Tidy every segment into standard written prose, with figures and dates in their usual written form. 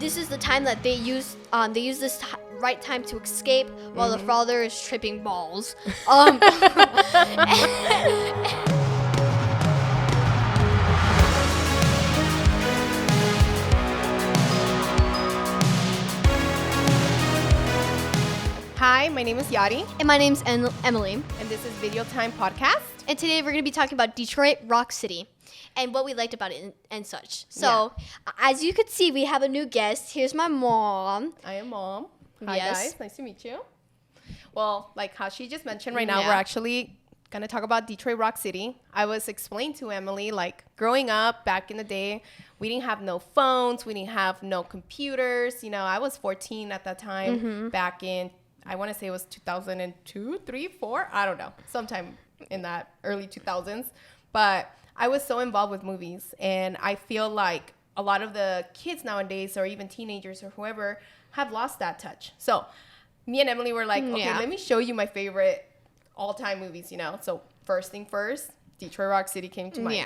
this is the time that they use this right time to escape while the father is tripping balls. Hi, my name is Yadi. And my name's Emily. And this is Video Time Podcast. And today we're going to be talking about Detroit Rock City and what we liked about it and such. So, as you could see, we have a new guest. Here's my mom. I am Mom. Hi, guys. Nice to meet you. Well, like how she just mentioned now, we're actually going to talk about Detroit Rock City. I was explaining to Emily, like, growing up back in the day, we didn't have no phones. We didn't have no computers. You know, I was 14 at that time back in, I want to say it was 2002, 3, 4. I don't know. Sometime in that early 2000s. But I was so involved with movies. And I feel like a lot of the kids nowadays, or even teenagers or whoever, have lost that touch. So me and Emily were like, okay, let me show you my favorite all-time movies, you know. So first thing first, Detroit Rock City came to mind.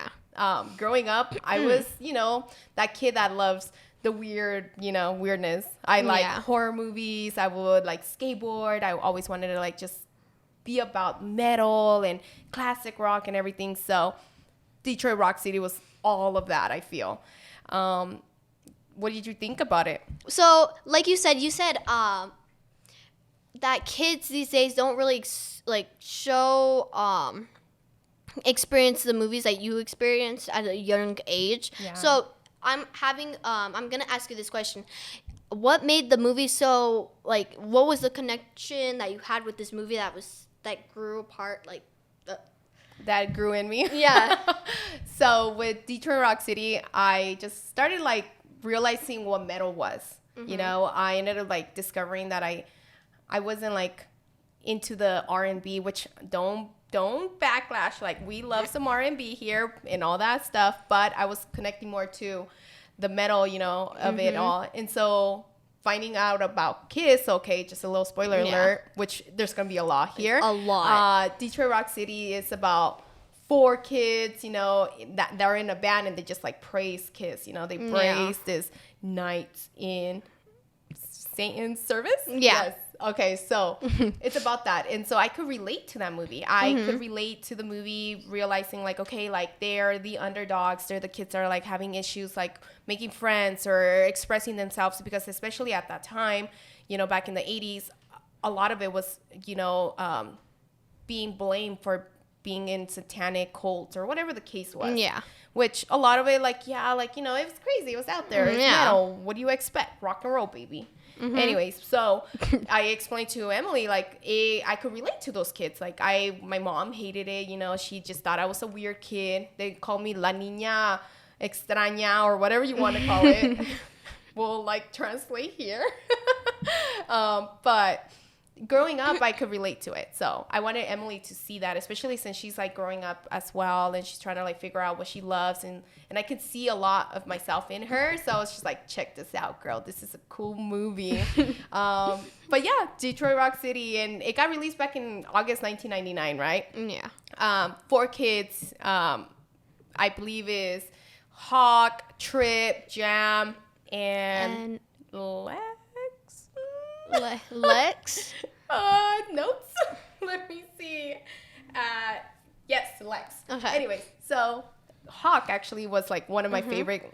Growing up, I was, you know, that kid that loves the weird, you know, weirdness. I like horror movies. I would like skateboard. I always wanted to like just be about metal and classic rock and everything. So Detroit Rock City was all of that, I feel. What did you think about it? So, like you said that kids these days don't really experience the movies that you experienced at a young age. Yeah. So I'm gonna ask you this question. What made the movie so, like, what was the connection that you had with this movie that grew apart, like, that grew in me? Yeah. So with Detroit Rock City, I just started, like, realizing what metal was. You know, I ended up, like, discovering that I wasn't, like, into the R&B, which don't backlash. Like, we love some R&B here and all that stuff, but I was connecting more to the metal, you know, of it all. And so finding out about Kiss, okay, just a little spoiler alert, which there's going to be a lot here. A lot. Detroit Rock City is about 4 kids, you know, that they're in a band and they just, like, praise Kiss. You know, they praise this night in Satan's service. Yeah. Yes. Okay, so it's about that. And so I could relate to that movie. I could relate to the movie realizing, like, okay, like, they're the underdogs. They're the kids that are, like, having issues, like, making friends or expressing themselves. Because especially at that time, you know, back in the 80s, a lot of it was, you know, being blamed for being in satanic cults or whatever the case was. Yeah. Which a lot of it, like, you know, it was crazy. It was out there. It's metal. What do you expect? Rock and roll, baby. Anyways, so I explained to Emily, like, I could relate to those kids. Like, my mom hated it. You know, she just thought I was a weird kid. They called me La Niña Extraña or whatever you want to call it. We'll, like, translate here. But growing up, I could relate to it. So I wanted Emily to see that, especially since she's, like, growing up as well. And she's trying to, like, figure out what she loves. And I could see a lot of myself in her. So I was just like, check this out, girl. This is a cool movie. But yeah, Detroit Rock City. And it got released back in August 1999, right? Yeah. 4 kids, I believe is Hawk, Trip, Jam, and Lex. Lex? Notes. Let me see. Yes, Lex. Okay. Anyways, so Hawk actually was, like, one of my favorite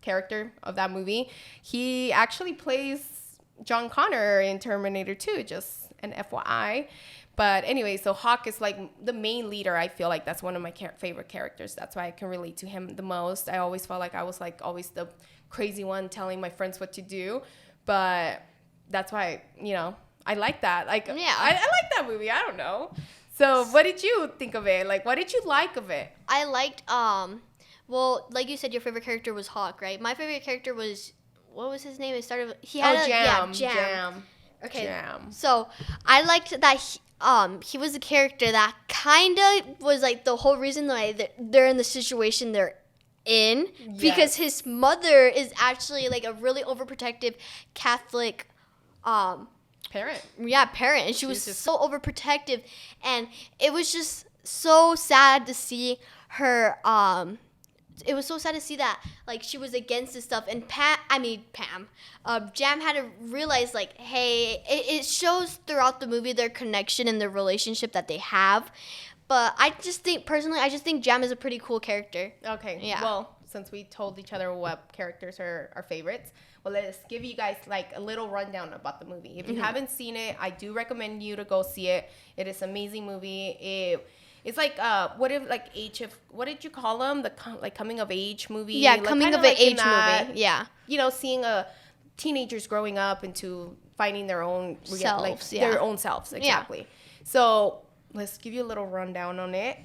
character of that movie. He actually plays John Connor in Terminator 2, just an FYI. But anyway, so Hawk is, like, the main leader. I feel like that's one of my favorite characters. That's why I can relate to him the most. I always felt like I was, like, always the crazy one telling my friends what to do. But that's why, you know, I like that. Like, I like that movie. I don't know. So what did you think of it? Like, what did you like of it? I liked, well, like you said, your favorite character was Hawk, right? My favorite character was, what was his name? It started with, he had Jam. Okay. Jam. So I liked that he was a character that kind of was, like, the whole reason that they're in the situation they're in. Yes. Because his mother is actually, like, a really overprotective Catholic parent. Yeah, parent. And she was just so overprotective. And it was just so sad to see her it was so sad to see that like she was against this stuff, and Jam had to realize like, hey, it shows throughout the movie their connection and their relationship that they have. But I just think Jam is a pretty cool character. Okay. Yeah. Well, since we told each other what characters are our favorites, well, let's give you guys like a little rundown about the movie. If you haven't seen it, I do recommend you to go see it. It is an amazing movie. It's like what did you call them? The coming of age movie. Yeah, like, coming of age movie. Yeah. Seeing teenagers growing up into finding their own selves. Their own selves. Exactly. Yeah. So let's give you a little rundown on it.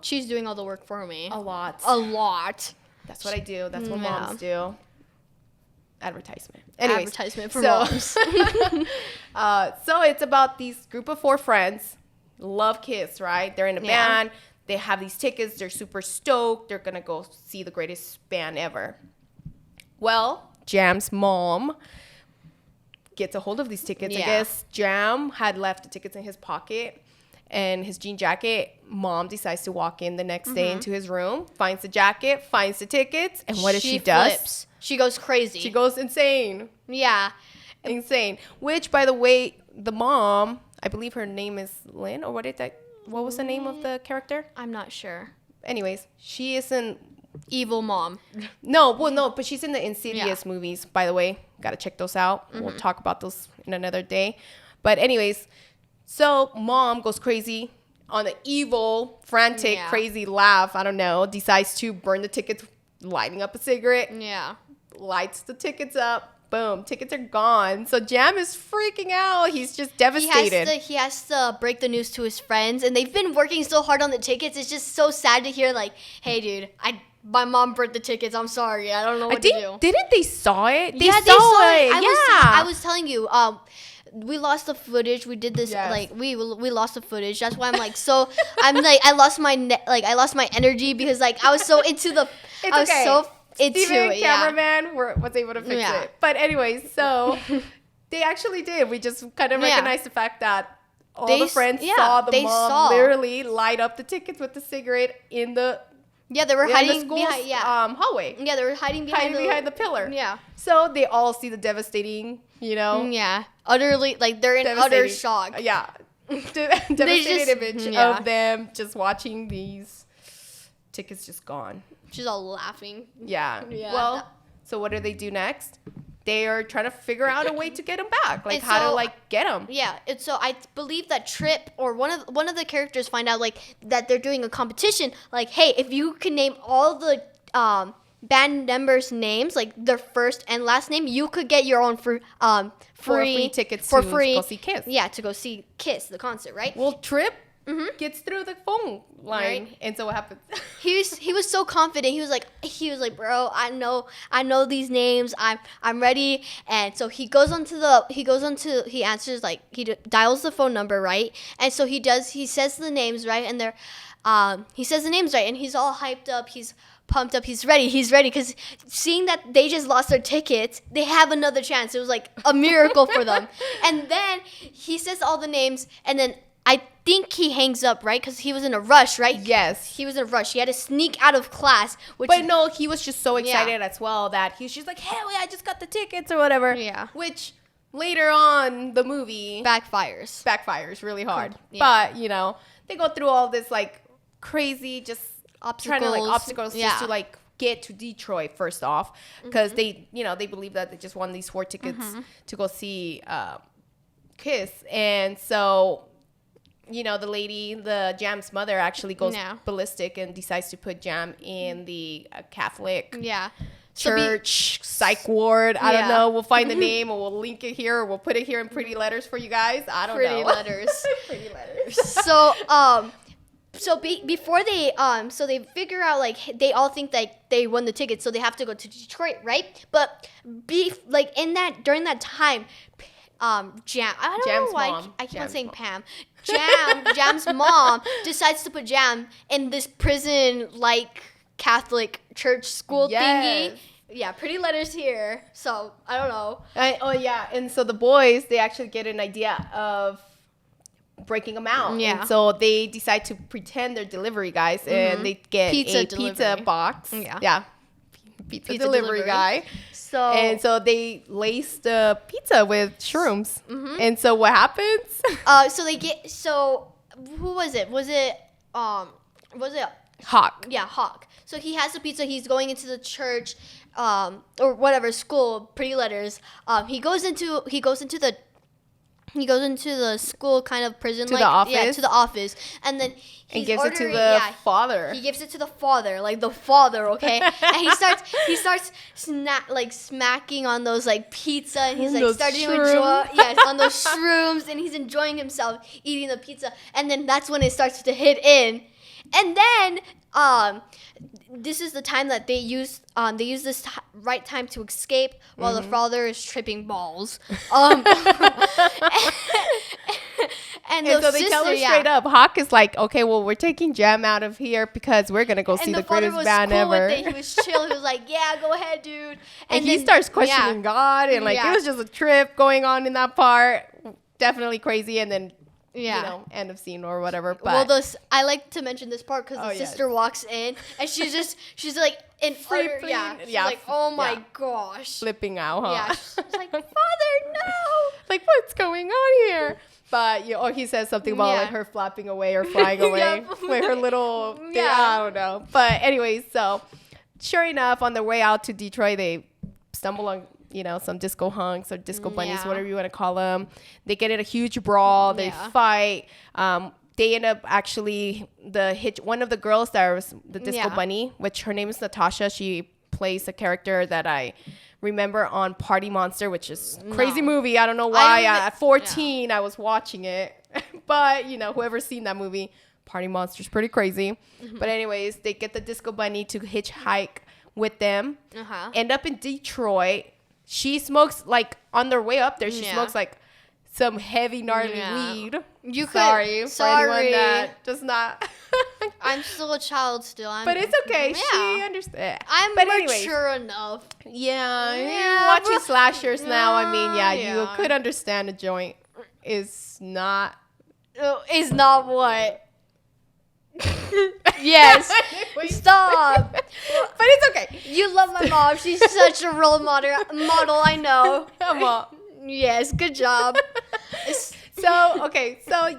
She's doing all the work for me. A lot. That's what I do. That's what moms do. Advertisement. Anyways, advertisement for moms. So it's about these group of 4 friends. Love Kiss, right? They're in a band. They have these tickets. They're super stoked. They're going to go see the greatest band ever. Well, Jam's mom gets a hold of these tickets. I guess Jam had left the tickets in his pocket and his jean jacket. Mom decides to walk in the next day into his room, finds the jacket, finds the tickets, and what does she do? Flips. She goes crazy. She goes insane. Yeah. Insane. Which, by the way, the mom, I believe her name is Lynn, or what was the name of the character? I'm not sure. Anyways, she is an evil mom. No, but she's in the Insidious movies, by the way. Gotta check those out. We'll talk about those in another day. But anyways, so mom goes crazy on an evil, frantic, crazy laugh. I don't know. Decides to burn the tickets, lighting up a cigarette. Yeah. Lights the tickets up. Boom, tickets are gone. So Jam is freaking out. He's just devastated. He has to break the news to his friends, and they've been working so hard on the tickets. It's just so sad to hear, like, hey, dude, my mom burnt the tickets. I'm sorry. I don't know what to do. Didn't they saw it? They saw it. I was telling you, we lost the footage. We did this we lost the footage. That's why I'm like I lost my energy because like I was so into the cameraman was able to fix it. But anyways, so they actually did. We just kind of recognized the fact that all the friends saw the mom literally light up the tickets with the cigarette in the they were hiding behind hallway. Yeah, they were hiding behind the pillar. Yeah. So they all see the devastating, Yeah. Utterly, like, they're in utter shock. Yeah. Devastated image of them just watching these tickets just gone. She's all laughing. Yeah. Well, so what do they do next? They are trying to figure out a way to get them back, like how to get them. Yeah, and so I believe that Trip or one of the characters find out like that they're doing a competition. Like, hey, if you can name all the band members' names, like their first and last name, you could get your own free tickets to go see Kiss. Yeah, to go see Kiss, the concert, right? Well, Trip gets through the phone line, right? And so what happens? He was so confident. He was like, bro, I know these names. I'm ready. And so he answers, like, he dials the phone number, right? And so he says the names, right? And he says the names right, and he's all hyped up. He's pumped up. He's ready because seeing that they just lost their tickets, they have another chance. It was like a miracle for them. And then he says all the names, and then I think he hangs up, right? Because he was in a rush, right? Yes. He was in a rush. He had to sneak out of class. But no, he was just so excited as well that he was just like, hey, I just got the tickets or whatever. Yeah. Which later on the movie backfires really hard. Yeah. But, they go through all this like crazy just obstacles just to like get to Detroit first off. Because they believe that they just won these 4 tickets to go see Kiss. And so the Jam's mother actually goes ballistic and decides to put Jam in the Catholic church psych ward. I don't know. We'll find the name or we'll link it here or we'll put it here in pretty letters for you guys. I don't know. Pretty letters. So before they they figure out like they all think that they won the ticket, so they have to go to Detroit, right? But during that time, Jam, I don't know why I keep on saying Pam. Jam's mom decides to put Jam in this prison-like Catholic church school thingy. Yeah, pretty letters here. So, I don't know. And so the boys, they actually get an idea of breaking them out. Yeah. And so they decide to pretend they're delivery guys, and they get pizza box. Yeah. Pizza delivery guy. So they lace the pizza with shrooms. And so what happens? Who was it? Was it Hawk? Yeah, Hawk. So he has the pizza. He's going into the church, or whatever school. Pretty letters. He goes into the school kind of prison, to the office, and then he gives it to the father. He gives it to the father, like the father, okay? And he starts smacking on those like pizza, and he's like starting to enjoy on those shrooms, and he's enjoying himself eating the pizza, and then that's when it starts to hit in, and then this is the time that they use this right time to escape while the father is tripping balls. And so they tell her straight up. Hawk is like, okay, well, we're taking Jam out of here because we're gonna go see the greatest band ever. He was chill. He was like, yeah, go ahead, dude. And he starts questioning God, and like it was just a trip going on in that part. Definitely crazy, and then. End of scene or whatever. But I like to mention this part because the sister walks in and she's like in utter, she's like, oh my gosh, flipping out, huh? Yeah, she's like, Father, no, like what's going on here? But he says something about like her flapping away or flying away with her little thing. I don't know. But anyways, so sure enough, on their way out to Detroit, they stumble on some disco hunks or disco bunnies, whatever you want to call them. They get in a huge brawl. They fight. They end up actually one of the girls that was the disco bunny, which her name is Natasha. She plays a character that I remember on Party Monster, which is crazy movie. I don't know why. At 14, I was watching it. But, whoever's seen that movie, Party Monster's pretty crazy. But anyways, they get the disco bunny to hitchhike with them. End up in Detroit. She smokes, like, on their way up there, she smokes, like, some heavy, gnarly weed. Sorry for anyone that does not. I'm still a child still. But it's okay. She understands. I'm mature enough. Yeah. Watching slashers now, I mean, you could understand a joint is not. Is not what? Yes. Stop. But it's okay. You love my mom. She's such a role model. I know. Come on. Yes. Good job. So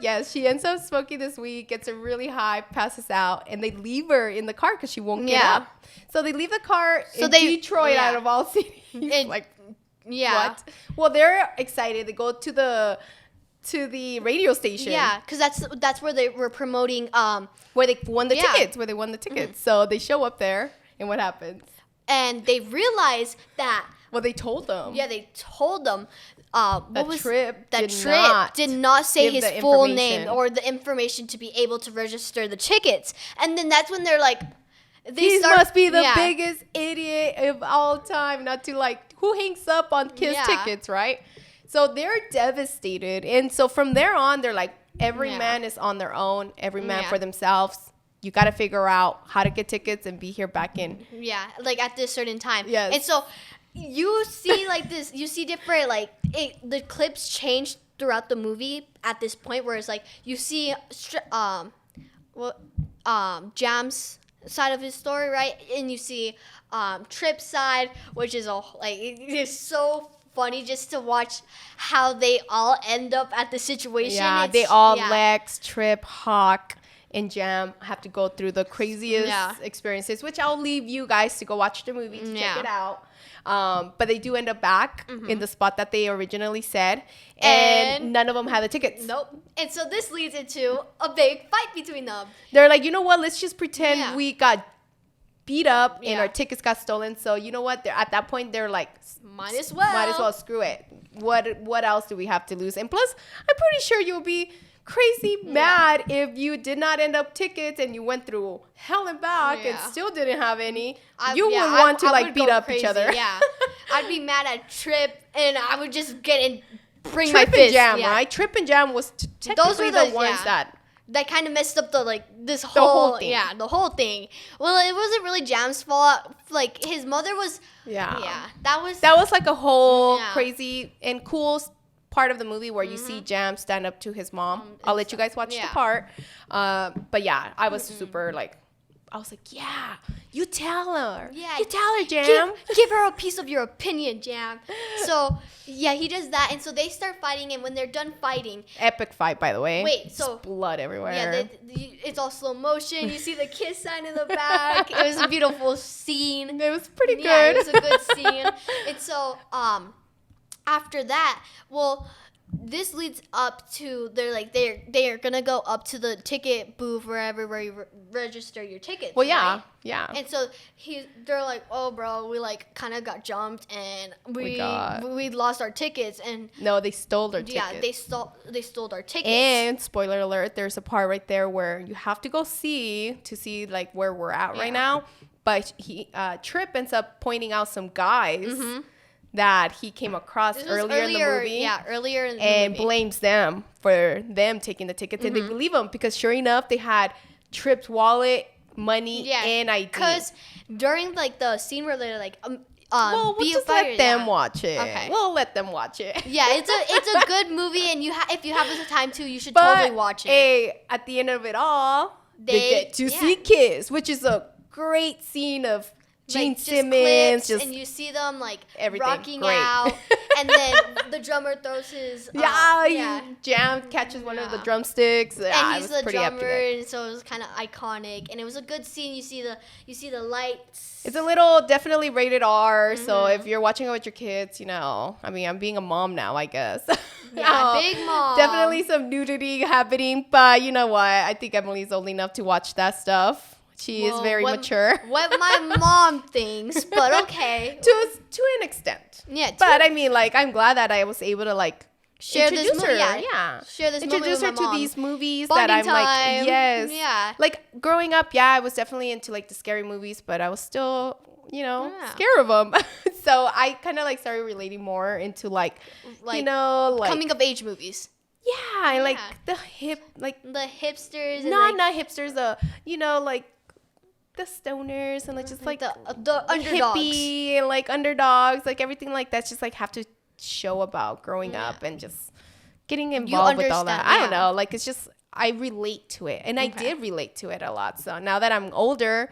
yes, she ends up smoking this weed, gets her really high, passes out, and they leave her in the car because she won't get up. So they leave the car in Detroit out of all cities. What? Well, they're excited. They go to the radio station. Yeah, because that's where they were promoting where they won the tickets. So they show up there, and what happens? And they realize that they told them. Yeah, they told them Trip did not say his full name or the information to be able to register the tickets. And then that's when they're like, he must be the biggest idiot of all time not to who hangs up on Kiss tickets, right? So they're devastated. And so from there on, they're like, every man is on their own, every man for themselves. You got to figure out how to get tickets and be here back in. Yeah, like at this certain time. Yes. And so you see you see different, the clips change throughout the movie at this point where it's like, you see Jam's side of his story, right? And you see Trip's side, which is it is so funny just to watch how they all end up at the situation. Yeah, Lex, Trip, Hawk, and Jam have to go through the craziest experiences, which I'll leave you guys to go watch the movie to check it out. But they do end up back in the spot that they originally said, and none of them had the tickets. Nope. And so this leads into a big fight between them. They're like, you know what? Let's just pretend we got beat up and our tickets got stolen. So you know what? At that point, they're like, might as well screw it. What else do we have to lose? And plus, I'm pretty sure you'll be crazy mad if you did not end up tickets and you went through hell and back and still didn't have any. You would want to beat up each other. Yeah, I'd be mad at Trip, and I would just get in, bring Trip my fist. And Jam, right? Trip and Jam was technically the ones that kind of messed up the whole thing. Yeah, the whole thing. Well, it wasn't really Jam's fault. Like, his mother was. Yeah. That was like a whole crazy and cool part of the movie where you see Jam stand up to his mom. I'll let you guys watch the part. But yeah, I was super like, I was like, yeah, you tell her. Yeah. You tell her, Jam. Give her a piece of your opinion, Jam. So, yeah, he does that. And so they start fighting. And when they're done fighting. Epic fight, by the way. Wait, so. Just blood everywhere. Yeah, it's all slow motion. You see the kiss sign in the back. It was a beautiful scene. It was pretty good. Yeah, it was a good scene. And so, after that, well, this leads up to they're gonna go up to the ticket booth where you register your tickets. Well, yeah, right? yeah. And so they're like, oh, bro, we like kind of got jumped and we lost our tickets and no, they stole our tickets. Yeah, they stole our tickets. And spoiler alert, there's a part right there where you have to go see like where we're at right now. But Trip ends up pointing out some guys. That he came across earlier in the movie. Yeah, earlier in the movie. And blames them for them taking the tickets. And they believe him because sure enough, they had Trip's wallet, money, and ID. Because during like the scene where they're like, well, we'll just let them watch it. Okay. We'll let them watch it. Yeah, it's a good movie. And if you have the time to, you should totally watch it. Hey, at the end of it all, they get to see Kiss, which is a great scene of Gene like, Simmons, and you see them like rocking out, and then the drummer throws his Jam catches one of the drumsticks, and he's the drummer, and so it was kind of iconic, and it was a good scene. You see the lights. It's a little definitely rated R, so if you're watching it with your kids, I mean, I'm being a mom now, I guess. Yeah, big mom. Definitely some nudity happening, but you know what? I think Emily's old enough to watch that stuff. She is very mature. What my mom thinks, but okay. To an extent. Yeah. But I mean, like, I'm glad that I was able to like share this movie. Yeah. Share this introduce movie with her my mom. To these movies Bonding that I'm time. like, yes. Yeah. Like growing up, I was definitely into like the scary movies, but I was still, scared of them. So I kind of like started relating more into like coming of age movies. Yeah, and like the hipsters. And not hipsters. Like the stoners and like just like the underdogs. Hippie and like underdogs, like everything like that's just like have to show about growing up and just getting involved with all that. I don't know, like it's just I relate to it, and I did relate to it a lot. So now that I'm older,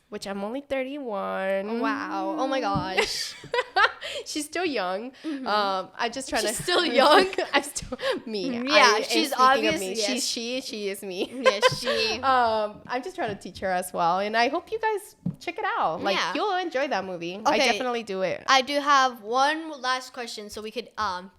which I'm only 31. Wow! Oh my gosh. She's still young. I'm just trying she's still young. I'm still me. Yeah, she's obviously. Yes. She is me. Yes, she. I'm just trying to teach her as well, and I hope you guys check it out. Like you'll enjoy that movie. Okay. I definitely do it. I do have one last question, so we could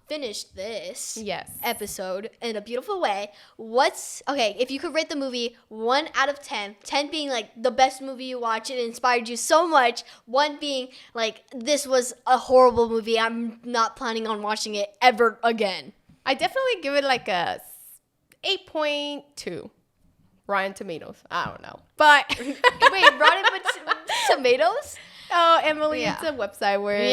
finish this episode in a beautiful way. If you could rate the movie 1 out of 10, 10 being like the best movie you watched, it inspired you so much, 1 being like this was a horrible movie, I'm not planning on watching it ever again. I definitely give it like a 8.2. Rotten Tomatoes. I don't know. But wait, Rotten Tomatoes? Oh, Emily, it's a website where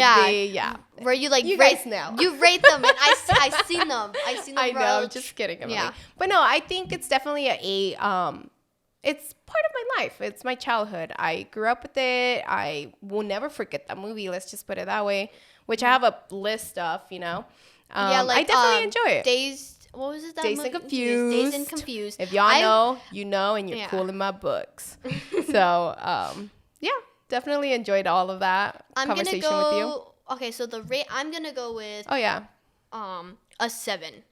where you like you guys know. You rate them, and I seen them. I know, I'm just kidding, Emily. Yeah. But no, I think it's definitely it's part of my life. It's my childhood. I grew up with it. I will never forget that movie. Let's just put it that way. Which I have a list of, I definitely enjoy it. What was it? Dazed and Confused. Dazed and Confused. If y'all know, you know, and you're cool in my books. So, definitely enjoyed all of that conversation with you. Okay, so the rate I'm gonna go with. Oh yeah. A 7.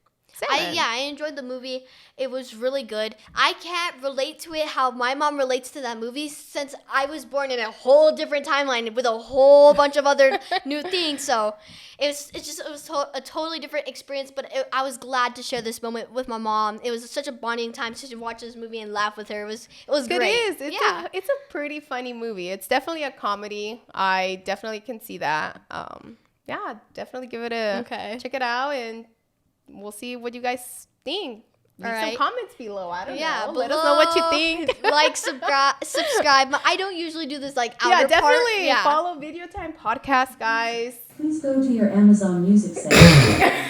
I enjoyed the movie. It was really good. I can't relate to it how my mom relates to that movie since I was born in a whole different timeline with a whole bunch of other new things. So it was a totally different experience. But I was glad to share this moment with my mom. It was such a bonding time to watch this movie and laugh with her. It was great. It is. It's a pretty funny movie. It's definitely a comedy. I definitely can see that. Definitely give it a check it out, and we'll see what you guys think. Leave some comments below. I don't know. Let us know what you think. Like, subscribe. I don't usually do this like outer definitely. part. Follow Video Time Podcast, guys. Please go to your Amazon Music section.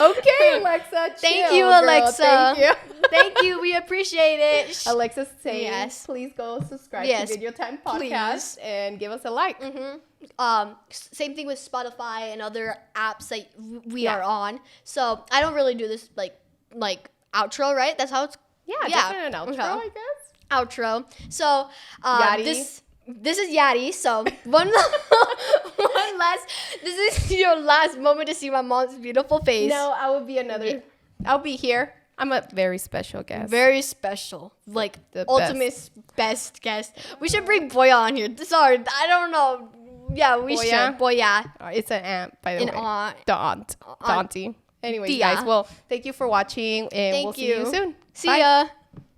Okay, Alexa. Thank you, girl. Alexa. Thank you. Thank you. We appreciate it. Alexa's saying, please go subscribe to Video Time Podcast and give us a like. Same thing with Spotify and other apps that we are on. So I don't really do this like outro, right? That's how it's. Yeah, definitely an outro, I guess. Outro. So Yadi. This is Yadi. So one last. This is your last moment to see my mom's beautiful face. No, I will be another. Yeah. I'll be here. I'm a very special guest. Very special. Like the ultimate best guest. We should bring Boya on here. Sorry, I don't know. Yeah, we should. Boya. It's an aunt, by the way. The aunt. The auntie. Anyways, Tia. guys, well, thank you for watching, and we'll see you soon. See ya.